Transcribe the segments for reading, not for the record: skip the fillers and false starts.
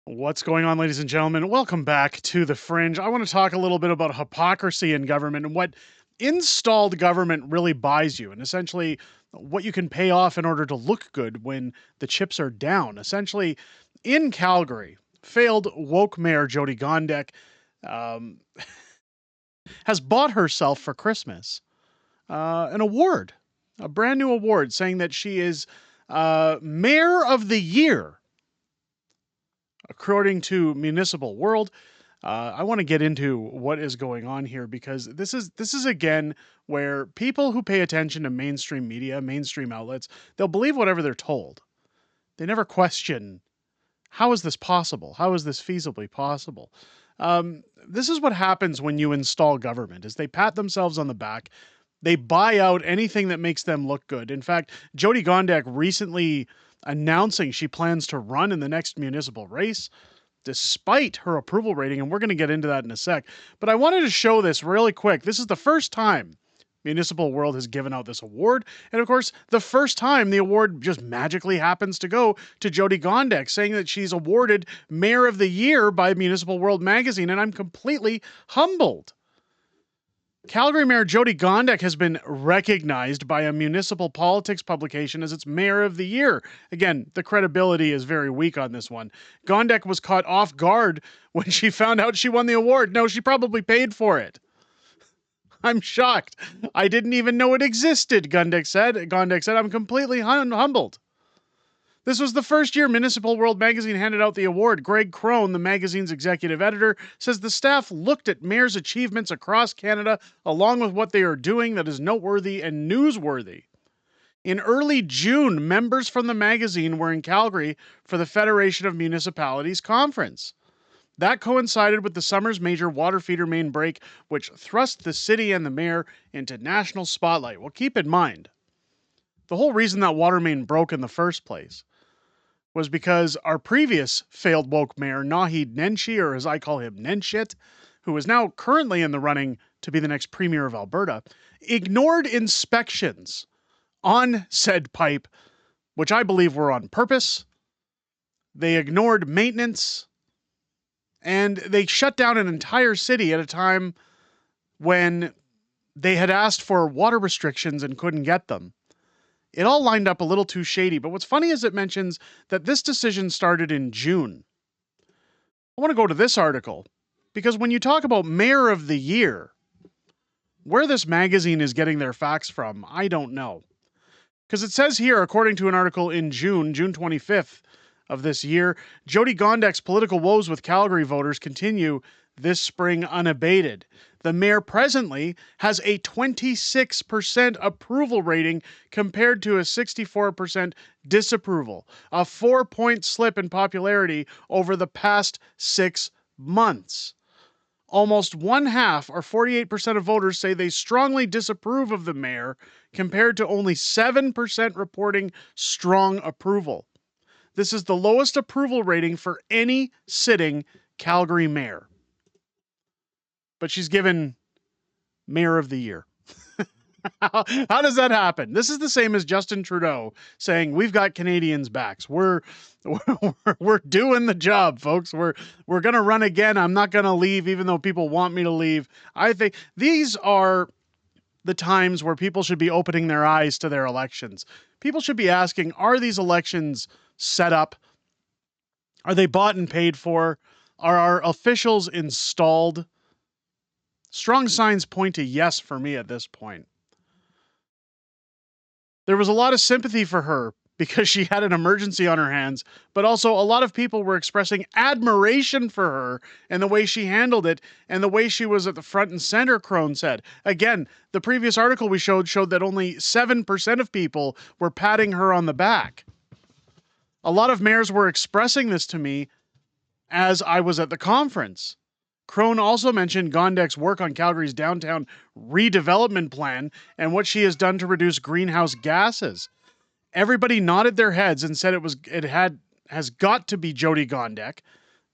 What's going on, ladies and gentlemen? Welcome back to The Fringe. I want to talk a little bit about hypocrisy in government and what installed government really buys you, and essentially what you can pay off in order to look good when the chips are down. Essentially, in Calgary, failed woke mayor Jyoti Gondek has bought herself for Christmas an award, a brand new award, saying that she is Mayor of the Year. According to Municipal World, I want to get into what is going on here because this is again where people who pay attention to mainstream media, mainstream outlets, they'll believe whatever they're told. They never question, how is this possible? How is this feasibly possible? This is what happens when you install government, is they pat themselves on the back. They buy out anything that makes them look good. In fact, Jyoti Gondek recently announcing she plans to run in the next municipal race, despite her approval rating, and we're going to get into that in a sec. But I wanted to show this really quick. This is the first time Municipal World has given out this award, and of course, the first time the award just magically happens to go to Jyoti Gondek, saying that she's awarded Mayor of the Year by Municipal World magazine, and I'm completely humbled. Calgary Mayor Jyoti Gondek has been recognized by a municipal politics publication as its Mayor of the Year. Again, the credibility is very weak on this one. Gondek was caught off guard when she found out she won the award. No, she probably paid for it. I'm shocked. I didn't even know it existed, Gondek said, I'm completely humbled. This was the first year Municipal World magazine handed out the award. Greg Crone, the magazine's executive editor, says the staff looked at mayors' achievements across Canada along with what they are doing that is noteworthy and newsworthy. In early June, members from the magazine were in Calgary for the Federation of Municipalities conference. That coincided with the summer's major water feeder main break, which thrust the city and the mayor into national spotlight. Well, keep in mind, the whole reason that water main broke in the first place was because our previous failed woke mayor, Naheed Nenshi, or as I call him, Nenshit, who is now currently in the running to be the next premier of Alberta, ignored inspections on said pipe, which I believe were on purpose. They ignored maintenance, and they shut down an entire city at a time when they had asked for water restrictions and couldn't get them. It all lined up a little too shady, but what's funny is it mentions that this decision started in June. I want to go to this article, because when you talk about Mayor of the Year, where this magazine is getting their facts from, I don't know. Because it says here, according to an article in June 25th of this year, Jyoti Gondek's political woes with Calgary voters continue this spring unabated. The mayor presently has a 26% approval rating compared to a 64% disapproval, a 4-point slip in popularity over the past 6 months. Almost one half, or 48% of voters, say they strongly disapprove of the mayor, compared to only 7% reporting strong approval. This is the lowest approval rating for any sitting Calgary mayor. But she's given Mayor of the Year. How does that happen? This is the same as Justin Trudeau saying, we've got Canadians' backs. We're doing the job, folks. We're going to run again. I'm not going to leave, even though people want me to leave. I think these are the times where people should be opening their eyes to their elections. People should be asking, are these elections set up? Are they bought and paid for? Are our officials installed? Strong signs point to yes for me at this point. There was a lot of sympathy for her because she had an emergency on her hands, but also a lot of people were expressing admiration for her and the way she handled it and the way she was at the front and center, Crone said. Again, the previous article we showed that only 7% of people were patting her on the back. A lot of mayors were expressing this to me as I was at the conference. Crone also mentioned Gondek's work on Calgary's downtown redevelopment plan and what she has done to reduce greenhouse gases. Everybody nodded their heads and said has got to be Jyoti Gondek.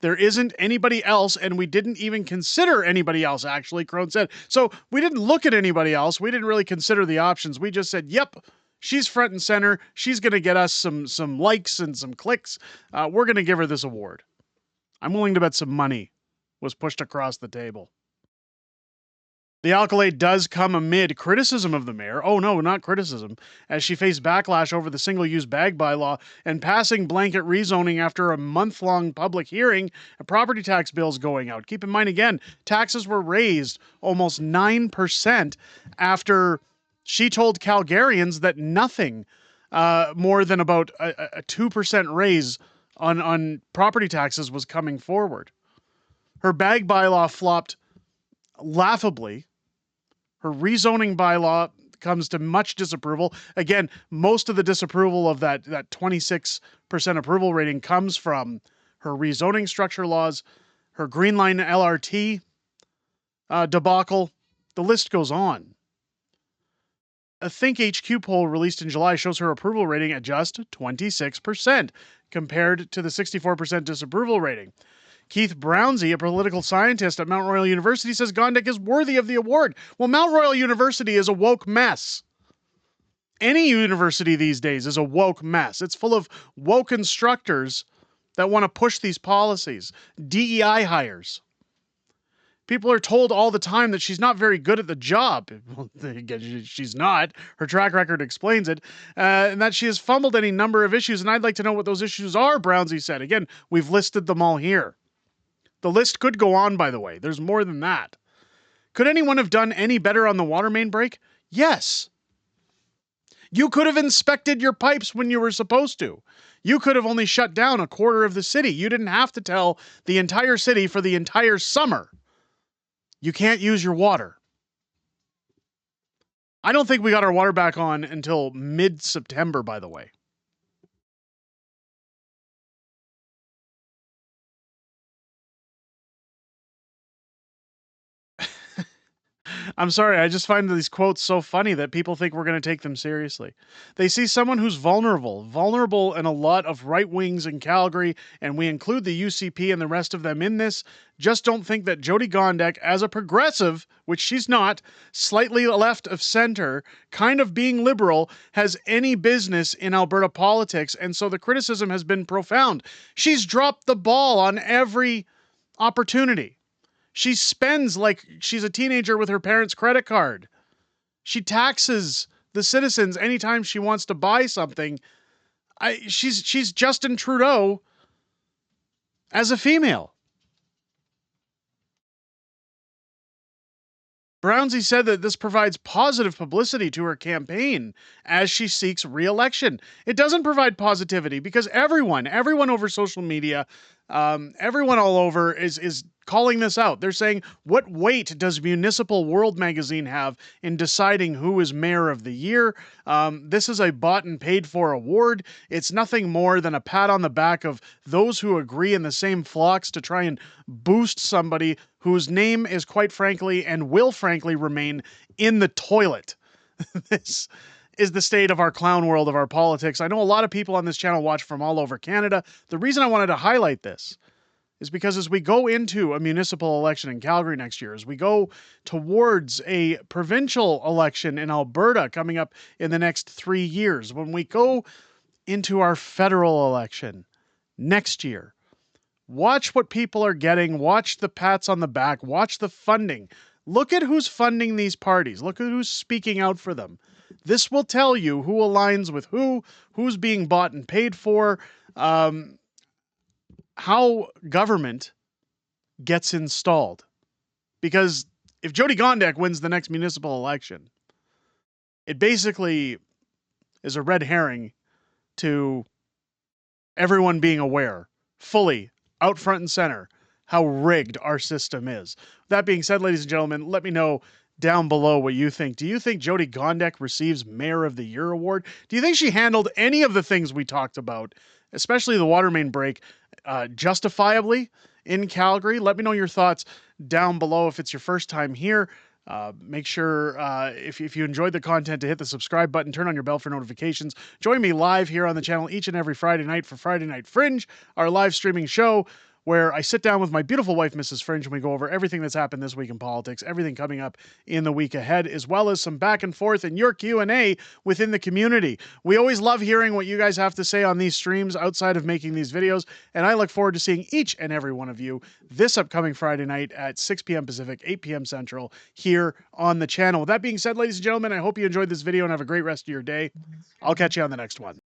There isn't anybody else, and we didn't even consider anybody else, actually, Crone said. So we didn't look at anybody else. We didn't really consider the options. We just said, yep, She's front and center. She's going to get us some likes and some clicks. We're going to give her this award. I'm willing to bet some money was pushed across the table. The accolade does come amid criticism of the mayor. Oh no, not criticism, as she faced backlash over the single-use bag bylaw and passing blanket rezoning after a month-long public hearing and property tax bills going out. Keep in mind again, taxes were raised almost 9% after she told Calgarians that nothing more than about a 2% raise on property taxes was coming forward. Her bag bylaw flopped laughably. Her rezoning bylaw comes to much disapproval. Again, most of the disapproval of that 26% approval rating comes from her rezoning structure laws, her Green Line LRT debacle. The list goes on. A Think HQ poll released in July shows her approval rating at just 26% compared to the 64% disapproval rating. Keith Brownsey, a political scientist at Mount Royal University, says Gondek is worthy of the award. Well, Mount Royal University is a woke mess. Any university these days is a woke mess. It's full of woke instructors that want to push these policies. DEI hires. People are told all the time that she's not very good at the job. Well, she's not. Her track record explains it. And that she has fumbled any number of issues. And I'd like to know what those issues are, Brownsey said. Again, we've listed them all here. The list could go on, by the way. There's more than that. Could anyone have done any better on the water main break? Yes. You could have inspected your pipes when you were supposed to. You could have only shut down a quarter of the city. You didn't have to tell the entire city for the entire summer, you can't use your water. I don't think we got our water back on until mid-September, by the way. I'm sorry, I just find these quotes so funny that people think we're going to take them seriously. They see someone who's vulnerable in a lot of right wings in Calgary, and we include the UCP and the rest of them in this. Just don't think that Jyoti Gondek, as a progressive, which she's not, slightly left of center, kind of being liberal, has any business in Alberta politics, and so the criticism has been profound. She's dropped the ball on every opportunity. She spends like she's a teenager with her parents' credit card. She taxes the citizens anytime she wants to buy something. She's Justin Trudeau as a female. Brownsey said that this provides positive publicity to her campaign as she seeks re-election. It doesn't provide positivity because everyone over social media, everyone all over is calling this out. They're saying, what weight does Municipal World magazine have in deciding who is mayor of the year? This is a bought and paid for award. It's nothing more than a pat on the back of those who agree in the same flocks to try and boost somebody whose name is quite frankly and will frankly remain in the toilet. This is the state of our clown world of our politics. I know a lot of people on this channel watch from all over Canada. The reason I wanted to highlight this is because as we go into a municipal election in Calgary next year, as we go towards a provincial election in Alberta coming up in the next 3 years, when we go into our federal election next year, watch what people are getting, watch the pats on the back, watch the funding. Look at who's funding these parties. Look at who's speaking out for them. This will tell you who aligns with who's being bought and paid for, how government gets installed. Because if Jyoti Gondek wins the next municipal election, it basically is a red herring to everyone being aware, fully, out front and center, how rigged our system is. That being said, ladies and gentlemen, let me know down below what you think. Do you think Jyoti Gondek receives Mayor of the Year award? Do you think she handled any of the things we talked about, especially the water main break, justifiably in Calgary? Let me know your thoughts down below. If it's your first time here, make sure if you enjoyed the content to hit the subscribe button, turn on your bell for notifications. Join me live here on the channel each and every Friday night for Friday Night Fringe, our live streaming show where I sit down with my beautiful wife, Mrs. Fringe, and we go over everything that's happened this week in politics, everything coming up in the week ahead, as well as some back and forth and your Q&A within the community. We always love hearing what you guys have to say on these streams outside of making these videos, and I look forward to seeing each and every one of you this upcoming Friday night at 6 p.m. Pacific, 8 p.m. Central here on the channel. With that being said, ladies and gentlemen, I hope you enjoyed this video and have a great rest of your day. I'll catch you on the next one.